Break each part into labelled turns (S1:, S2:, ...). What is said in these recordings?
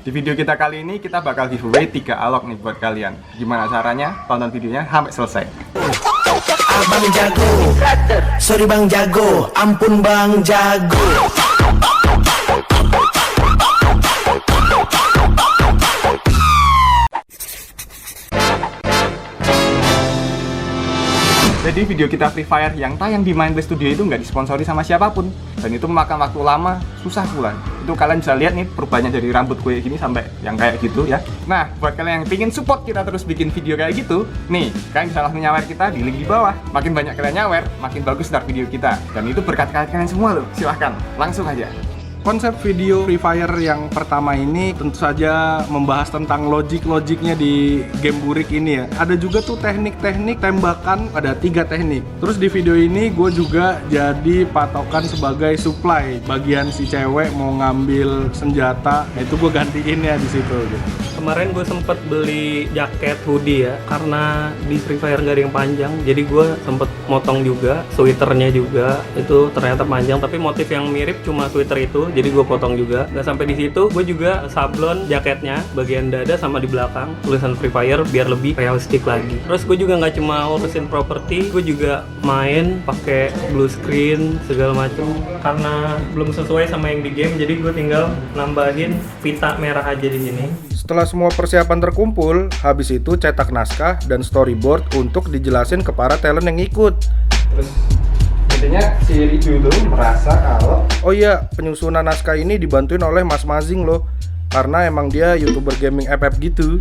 S1: Di video kita kali ini kita bakal giveaway 3 alok nih buat kalian. Gimana caranya? Tonton videonya sampai selesai.
S2: Abang jago, sorry bang jago, ampun bang jago.
S1: Jadi video kita Free Fire yang tayang di Mindplay Studio itu nggak disponsori sama siapapun. Dan itu memakan waktu lama, susah pula. Itu kalian bisa lihat nih perubahannya dari rambut gue gini sampai yang kayak gitu ya. Nah, buat kalian yang pingin support kita terus bikin video kayak gitu, nih, kalian bisa langsung nyawer kita di link di bawah. Makin banyak kalian nyawer, makin bagus start video kita. Dan itu berkat kalian semua loh. Silahkan, langsung aja.
S3: Konsep video Free Fire yang pertama ini tentu saja membahas tentang logik-logiknya di game burik ini ya. Ada juga tuh teknik-teknik tembakan, ada 3 teknik. Terus di video ini gue juga jadi patokan sebagai supply. Bagian si cewek mau ngambil senjata, itu gue gantiin ya di situ gitu.
S4: Kemarin gue sempet beli jaket hoodie ya, karena di Free Fire gak ada yang panjang, jadi gue sempet motong juga, sweaternya juga itu ternyata panjang, tapi motif yang mirip cuma sweater itu, jadi gue potong juga. Gak sampai di situ, gue juga sablon jaketnya, bagian dada sama di belakang tulisan Free Fire biar lebih realistik lagi. Terus gue juga nggak cuma urusin properti, gue juga main pakai blue screen segala macam. Karena belum sesuai sama yang di game, jadi gue tinggal nambahin pita merah aja di sini.
S3: Setelah semua persiapan terkumpul, habis itu cetak naskah dan storyboard untuk dijelasin ke para talent yang ikut.
S1: Terus intinya si Riju tuh merasa kalau
S3: Oh iya, penyusunan naskah ini dibantuin oleh Mas Mazing loh. Karena emang dia YouTuber gaming FF gitu.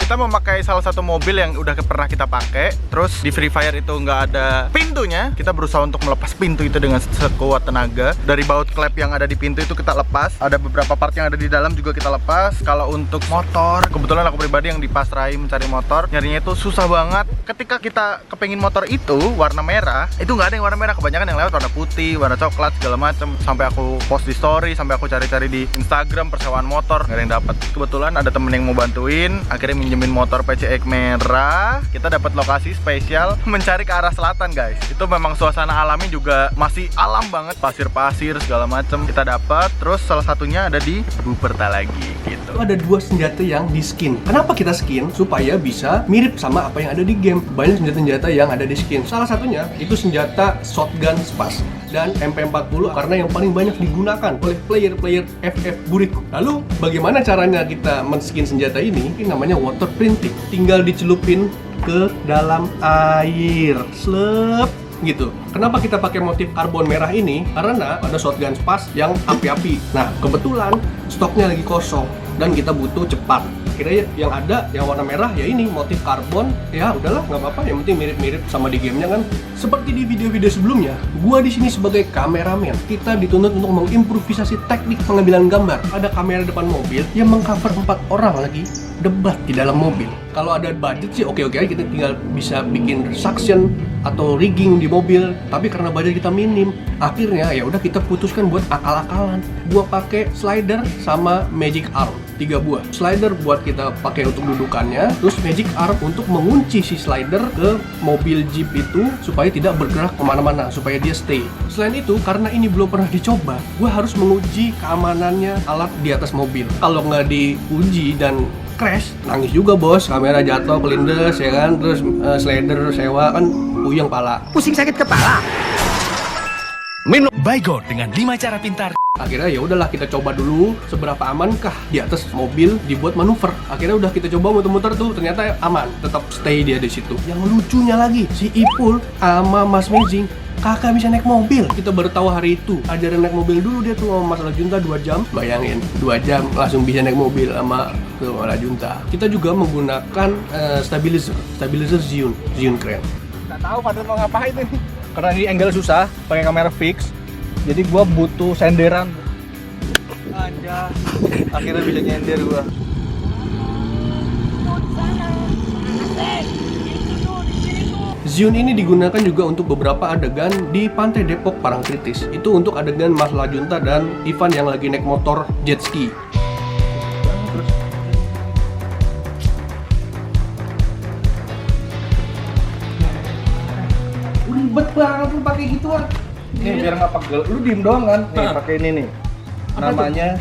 S5: Kita memakai salah satu mobil yang udah pernah kita pakai. Terus di Free Fire itu nggak ada pintunya. Kita berusaha untuk melepas pintu itu dengan sekuat tenaga. Dari baut klep yang ada di pintu itu kita lepas. Ada beberapa part yang ada di dalam juga kita lepas. Kalau untuk motor, kebetulan aku pribadi yang dipasrai mencari motor, nyarinya itu susah banget. Ketika kita kepengin motor itu warna merah, itu nggak ada yang warna merah. Kebanyakan yang lewat warna putih, warna coklat segala macam. Sampai aku post di story, sampai aku cari-cari di Instagram persewaan motor, nggak ada yang dapat. Kebetulan ada temen yang mau bantuin, akhirnya minjemin motor PCX merah. Kita dapat lokasi spesial mencari ke arah selatan guys. Itu memang suasana alami juga masih alam banget, pasir-pasir segala macam kita dapat. Terus salah satunya ada di Buperta lagi gitu.
S6: Ada 2 senjata yang di skin. Kenapa kita skin? Supaya bisa mirip sama apa yang ada di game. Banyak senjata-senjata yang ada di skin. Salah satunya itu senjata shotgun spas dan MP40 karena yang paling banyak digunakan oleh player-player FF burik. Lalu bagaimana caranya kita men-skin senjata ini? Ini namanya water printing. Tinggal dicelupin ke dalam air. Slep gitu. Kenapa kita pakai motif karbon merah ini? Karena ada shotgun spas yang api-api. Nah, kebetulan stoknya lagi kosong dan kita butuh cepat. Akhirnya yang ada yang warna merah ya ini motif karbon. Ya udahlah, nggak apa-apa, yang penting mirip-mirip sama di gamenya kan. Seperti di video-video sebelumnya, gua di sini sebagai kameramen. Kita dituntut untuk mengimprovisasi teknik pengambilan gambar. Ada kamera depan mobil yang mengcover 4 orang lagi debat di dalam mobil. Kalau ada budget sih oke-oke aja, kita tinggal bisa bikin suction atau rigging di mobil. Tapi karena budget kita minim, akhirnya ya udah kita putuskan buat akal-akalan. Gua pakai slider sama magic arm 3 buah. Slider buat kita pakai untuk dudukannya, terus magic arm untuk mengunci si slider ke mobil Jeep itu supaya tidak bergerak kemana-mana, supaya dia stay. Selain itu, karena ini belum pernah dicoba, gua harus menguji keamanannya alat di atas mobil. Kalau nggak diuji dan crash, nangis juga bos, kamera jatuh kelindes ya kan, terus slider sewa kan puyeng pala.
S2: Pusing sakit kepala.
S5: Minum Baygon dengan 5 cara pintar.
S6: Akhirnya ya udahlah, kita coba dulu seberapa amankah di atas mobil dibuat manuver. Akhirnya udah kita coba muter-muter tuh, ternyata aman, tetap stay dia di situ. Yang lucunya lagi, si Ipul sama Mas Mazing kakak bisa naik mobil. Kita baru tahu hari itu. Ajarin naik mobil dulu dia tuh sama Mas Lajunta 2 jam. Bayangin, 2 jam langsung bisa naik mobil sama Lajunta. Kita juga menggunakan stabilizer Zhiyun keren.
S7: Nggak tahu Fadil mau ngapain ini. Karena ini angle susah, pakai kamera fix. Jadi gua butuh senderan. Aja. Akhirnya bisa nyender gua.
S6: Zhiyun ini digunakan juga untuk beberapa adegan di Pantai Depok Parangtritis. Itu untuk adegan Mas Lajunta dan Ivan yang lagi naik motor jet ski.
S7: Ribet banget lu pakai gituan. Nih biar nggak pegel, lu diem doang kan? Nih pakai ini nih.
S3: namanya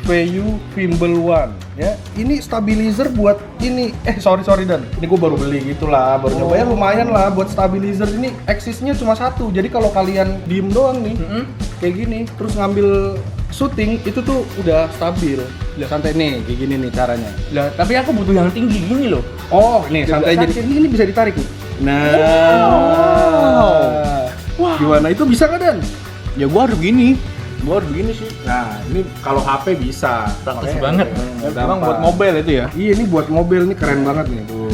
S3: VU Fimble One ya. Ini stabilizer buat ini. Sorry Dan. Ini gue baru beli gitulah, baru nyobain lumayan lah buat stabilizer ini. Axisnya cuma satu. Jadi kalau kalian diem doang nih, kayak gini, terus ngambil shooting itu tuh udah stabil. Santai nih, kayak gini nih caranya.
S7: Lah, tapi aku butuh yang tinggi gini loh.
S3: Oh, nih santai jadi ini bisa ditarik nih. Nah. Wow. Gimana itu bisa nggak Dan?
S7: Ya gua harus gini.
S3: Sih. Nah, ini kalau HP bisa.
S7: Praktis banget.
S3: Emang
S7: buat mobil itu ya?
S3: Iya, ini buat mobil, ini keren banget nih tuh.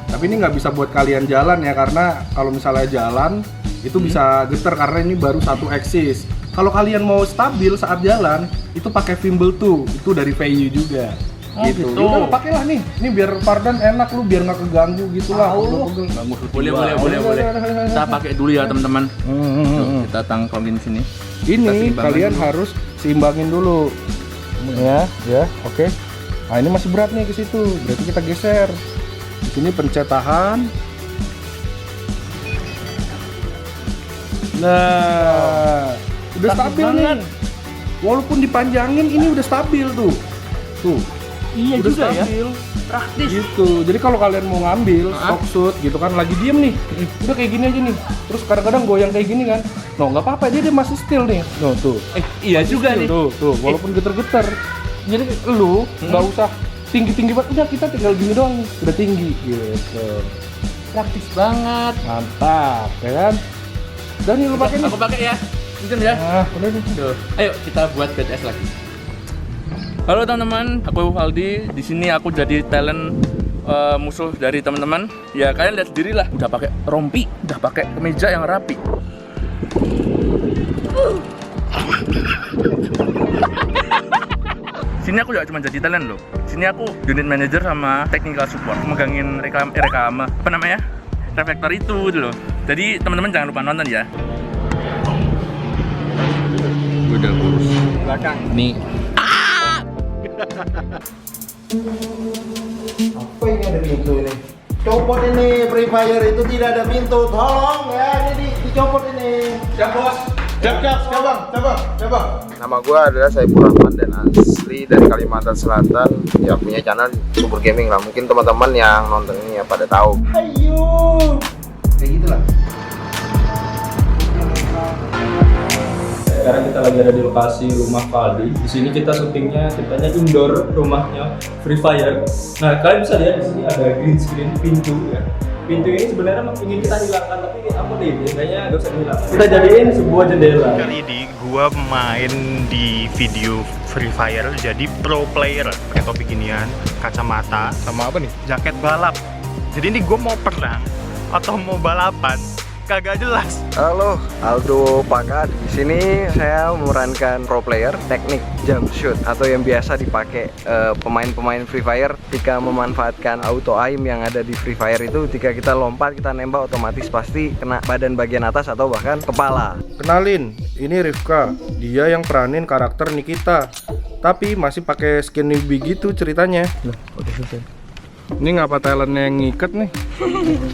S3: Tapi ini nggak bisa buat kalian jalan ya, karena kalau misalnya jalan itu bisa getar karena ini baru satu axis. Kalau kalian mau stabil saat jalan, itu pakai Fimble 2, itu dari VU juga. Gitu. Udah lu pakailah nih. Ini biar Fardan enak lu, biar nggak keganggu gitu lah.
S7: Boleh. Kita pakai dulu ya teman-teman. Tuh, kita tangkongin sini.
S3: Ini kalian harus seimbangin dulu. Ya, oke. Nah, ini masih berat nih ke situ. Berarti kita geser. Di sini pencet tahan. Nah, udah stabil nih. Walaupun dipanjangin ini udah stabil tuh. Tuh.
S7: Iya
S3: udah
S7: juga
S3: stabil.
S7: ya. Praktis.
S3: Gitu. Jadi kalau kalian mau ngambil stock shoot gitu kan lagi diem nih. Udah kayak gini aja nih. Terus kadang-kadang goyang kayak gini kan. No, nggak apa-apa, dia masih still nih. No, tuh.
S7: Iya juga nih.
S3: Tuh, walaupun geter-geter. Jadi lu nggak usah tinggi-tinggi banget, udah kita tinggal gini doang nih. Udah tinggi gitu.
S7: Praktis banget.
S3: Mantap, ya kan? Dan ini lu pakai nih.
S7: Aku pakai ya. Mungkin ya.
S3: Nah, udah nih.
S7: Tuh. Ayo kita buat BTS lagi. Halo teman-teman, aku Valdi. Di sini aku jadi talent musuh dari teman-teman. Ya kalian lihat sendiri lah, udah pakai rompi, udah pakai kemeja yang rapi. Sini aku gak cuma jadi talent loh. Sini aku unit manager sama technical support, megangin rekam apa namanya? Reflektor itu loh. Jadi teman-teman jangan lupa nonton ya. Udah kurus.
S1: Belakang.
S7: Nih.
S5: Apa ini ada pintu ini? Copot ini, Free Fire itu tidak ada pintu. Tolong ya, ini dicopot ini.
S3: Siap, Bos.
S5: Coba.
S8: Nama gue adalah Saiful Rahman dan asli dari Kalimantan Selatan. Ya punya channel Super Gaming lah. Mungkin teman-teman yang nonton ini ya pada tahu.
S5: Ayo. Kayak gitulah.
S4: Sekarang kita lagi ada di lokasi rumah Valdi. Di sini kita syutingnya, ceritanya indoor rumahnya Free Fire. Nah, kalian bisa lihat di sini ada green screen pintu ya. Pintu ini sebenarnya ingin kita hilangkan, tapi apa nih? Biasanya nggak usah dihilangkan. Kita jadiin sebuah jendela.
S5: Kali ini gua main di video Free Fire jadi pro player. Pakai topi ginian, kacamata, sama apa nih? Jaket balap. Jadi ini gua mau perang atau mau balapan? Kagak jelas.
S8: Halo, Aldo Paka. Di sini saya memerankan pro player teknik jump shoot atau yang biasa dipakai pemain-pemain Free Fire ketika memanfaatkan auto aim yang ada di Free Fire itu. Ketika kita lompat, kita nembak otomatis pasti kena badan bagian atas atau bahkan kepala.
S3: Kenalin, ini Rifka. Dia yang peranin karakter Nikita. Tapi masih pakai skin newbie gitu ceritanya. Ini ngapa talentnya yang ngikat nih?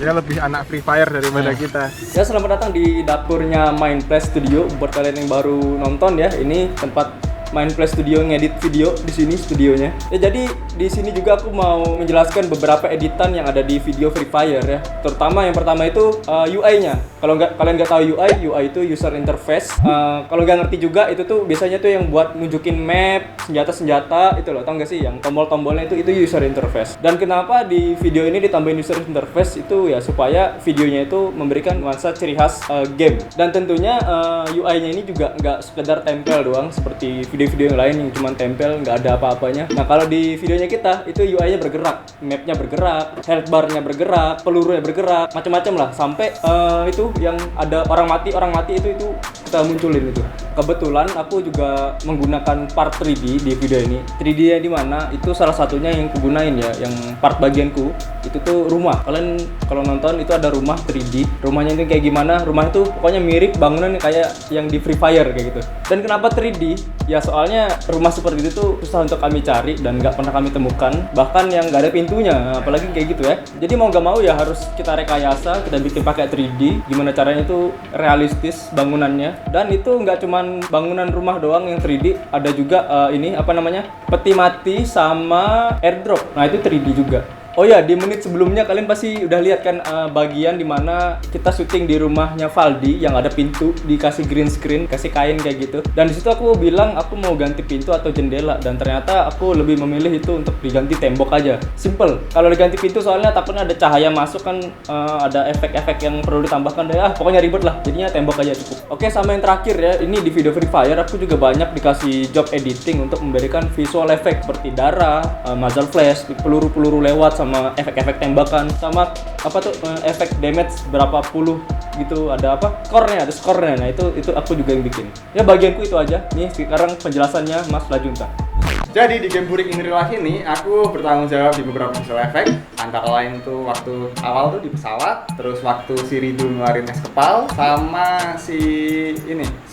S1: Dia lebih anak Free Fire daripada kita.
S4: Ya, selamat datang di dapurnya Mindplay Studio. Buat kalian yang baru nonton ya, ini tempat Mindplay Studio ngedit video. Di sini studionya. Ya, jadi di sini juga aku mau menjelaskan beberapa editan yang ada di video Free Fire ya. Terutama yang pertama itu UI-nya. Kalau kalian nggak tahu UI itu user interface. Kalau nggak ngerti juga itu tuh biasanya tuh yang buat nunjukin map, senjata-senjata itu loh. Tau nggak sih yang tombol-tombolnya itu user interface. Dan kenapa di video ini ditambahin user interface itu ya supaya videonya itu memberikan nuansa ciri khas game. Dan tentunya UI-nya ini juga nggak sekedar tempel doang seperti video-video yang lain yang cuma tempel nggak ada apa-apanya. Nah, kalau di videonya kita itu UI-nya bergerak, mapnya bergerak, health bar-nya bergerak, pelurunya bergerak, macam-macam lah. Sampai itu yang ada orang mati itu kita munculin itu. Kebetulan aku juga menggunakan part 3D di video ini. 3D-nya di mana? Itu salah satunya yang kugunain ya, yang part bagianku itu tuh rumah. Kalian kalau nonton itu ada rumah 3D. Rumahnya itu kayak gimana? Rumah itu pokoknya mirip bangunan kayak yang di Free Fire kayak gitu. Dan kenapa 3D? Ya soalnya rumah seperti itu tuh susah untuk kami cari dan nggak pernah kami temukan. Bahkan yang nggak ada pintunya, apalagi kayak gitu ya. Jadi mau nggak mau ya harus kita rekayasa, kita bikin pakai 3D. Gimana caranya itu realistis bangunannya.
S9: Dan itu nggak cuman bangunan rumah doang yang 3D, ada juga peti mati sama airdrop. Nah itu 3D juga. Oh ya, di menit sebelumnya kalian pasti udah lihat kan bagian dimana kita syuting di rumahnya Valdi yang ada pintu dikasih green screen, kasih kain kayak gitu. Dan di situ aku bilang aku mau ganti pintu atau jendela, dan ternyata aku lebih memilih itu untuk diganti tembok aja. Simple. Kalau diganti pintu soalnya takutnya ada cahaya masuk kan, ada efek-efek yang perlu ditambahkan. Pokoknya ribet lah. Jadinya tembok aja cukup. Oke, sama yang terakhir ya, ini di video Free Fire aku juga banyak dikasih job editing untuk memberikan visual effect seperti darah, muzzle flash, peluru-peluru lewat, sama efek-efek tembakan, sama efek damage berapa puluh gitu, ada skornya, ada skornya. Nah itu aku juga yang bikin. Ya bagianku itu aja. Nih sekarang penjelasannya Mas Lajunta.
S1: Jadi di game Burik in Real Life ini aku bertanggung jawab di beberapa visual effect, antara lain tuh waktu awal tuh di pesawat, terus waktu si Ridu ngeluarin es kepal, sama si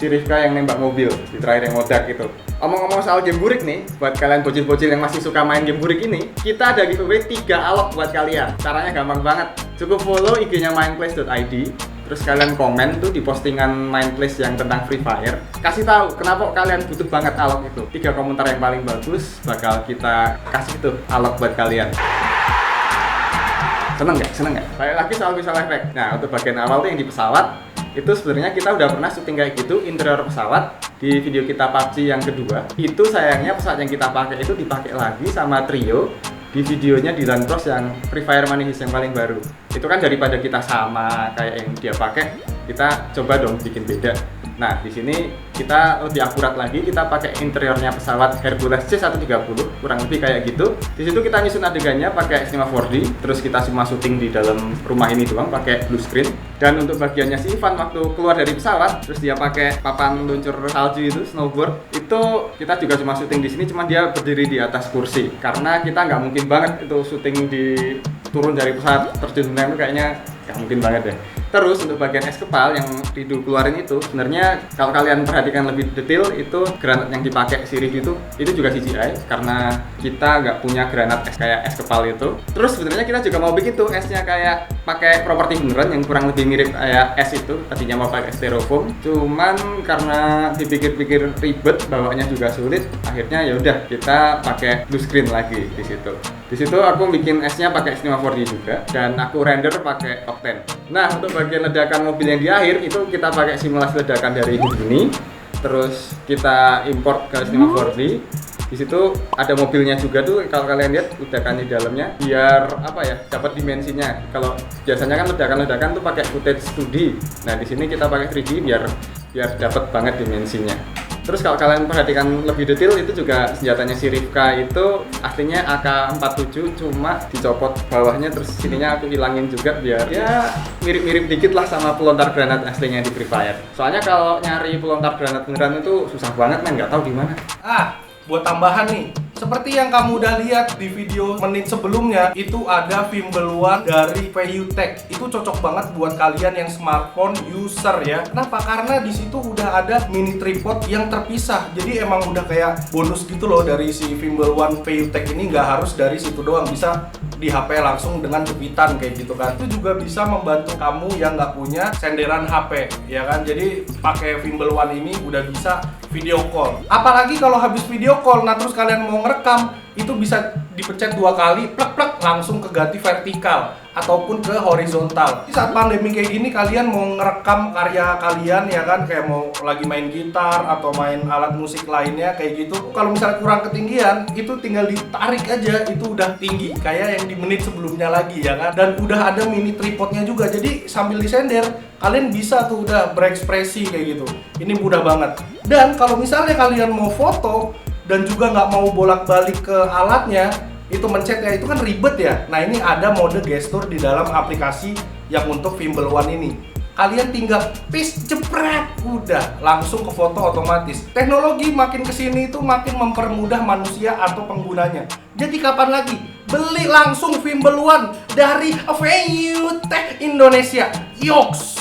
S1: Rifka yang nembak mobil di terakhir yang modak gitu. Omong-omong soal game Burik nih, buat kalian bocil-bocil yang masih suka main game Burik ini, kita ada giveaway 3 alok buat kalian. Caranya gampang banget, cukup follow IG-nya mindplace.id, terus kalian komen tuh di postingan Mindplace yang tentang Free Fire, kasih tahu kenapa kalian butuh banget alok itu. 3 komentar yang paling bagus bakal kita kasih tuh alok buat kalian. Seneng nggak? Balik lagi soal visual effect. Nah, untuk bagian awal tuh yang di pesawat, itu sebenarnya kita udah pernah syuting kayak gitu interior pesawat di video kita PUBG yang kedua. Itu sayangnya pesawat yang kita pakai itu dipakai lagi sama Trio di videonya di Land Cross yang Free Fire Money Heist yang paling baru. Itu kan daripada kita sama kayak yang dia pakai, kita coba dong bikin beda. Nah, di sini kita lebih akurat lagi, kita pakai interiornya pesawat Hercules C130, kurang lebih kayak gitu. Di situ kita nyusun adegannya pakai Cinema 4D, terus kita cuma syuting di dalam rumah ini doang pakai blue screen. Dan untuk bagiannya si Ivan waktu keluar dari pesawat, terus dia pakai papan luncur salju itu, snowboard, itu kita juga cuma syuting di sini, cuma dia berdiri di atas kursi. Karena kita nggak mungkin banget itu syuting di turun dari pesawat terjun itu kayaknya nggak mungkin banget deh. Terus untuk bagian es kepal yang Ridu keluarin itu, sebenarnya kalau kalian perhatikan lebih detail, itu granat yang dipakai si Ridu itu juga CGI karena kita nggak punya granat es kayak es kepal itu. Terus sebenarnya kita juga mau bikin tuh esnya kayak pakai properti beneran yang kurang lebih mirip kayak es itu. Tadinya mau pakai styrofoam, cuman karena dipikir-pikir ribet, bawanya juga sulit, akhirnya ya udah kita pakai blue screen lagi di situ. Di situ aku bikin esnya pakai Cinema 4D juga, dan aku render pakai Octane. Nah, untuk bagian ledakan mobil yang di akhir itu kita pakai simulasi ledakan dari Houdini, terus kita import ke Cinema 4D. Di situ ada mobilnya juga tuh, kalau kalian lihat ledakan di dalamnya, biar dapat dimensinya. Kalau biasanya kan ledakan-ledakan tuh pakai footage 2D. Nah, di sini kita pakai 3D biar dapat banget dimensinya. Terus kalau kalian perhatikan lebih detail, itu juga senjatanya si Rifka itu aslinya AK-47, cuma dicopot bawahnya, terus sininya aku hilangin juga biar ya mirip-mirip dikit lah sama pelontar granat aslinya di Free Fire. Soalnya kalau nyari pelontar granat beneran itu susah banget, nggak tahu di mana.
S3: Buat tambahan nih, seperti yang kamu udah lihat di video menit sebelumnya, itu ada Fimble One dari VUTech. Itu cocok banget buat kalian yang smartphone user ya. Kenapa? Karena di situ udah ada mini tripod yang terpisah. Jadi emang udah kayak bonus gitu loh dari si Fimble One VUTech ini, nggak harus dari situ doang, bisa di HP langsung dengan jepitan kayak gitu kan. Itu juga bisa membantu kamu yang nggak punya senderan HP ya kan. Jadi pakai Fimble One ini udah bisa video call. Apalagi kalau habis video call, nah terus kalian mau ngerekam, itu bisa dipencet 2 kali, plek-plek langsung keganti vertikal ataupun ke horizontal. Di saat pandemi kayak gini, kalian mau ngerekam karya kalian ya kan, kayak mau lagi main gitar atau main alat musik lainnya kayak gitu, kalau misalnya kurang ketinggian, itu tinggal ditarik aja, itu udah tinggi kayak yang di menit sebelumnya lagi ya kan. Dan udah ada mini tripodnya juga, jadi sambil disender kalian bisa tuh udah berekspresi kayak gitu. Ini mudah banget. Dan kalau misalnya kalian mau foto dan juga nggak mau bolak-balik ke alatnya, itu mencetnya itu kan ribet ya. Nah, ini ada mode gestur di dalam aplikasi yang untuk Fimble One ini. Kalian tinggal paste, jepret, udah langsung ke foto otomatis. Teknologi makin kesini itu makin mempermudah manusia atau penggunanya. Jadi kapan lagi? Beli langsung Fimble One dari VUTech Indonesia. Yoks!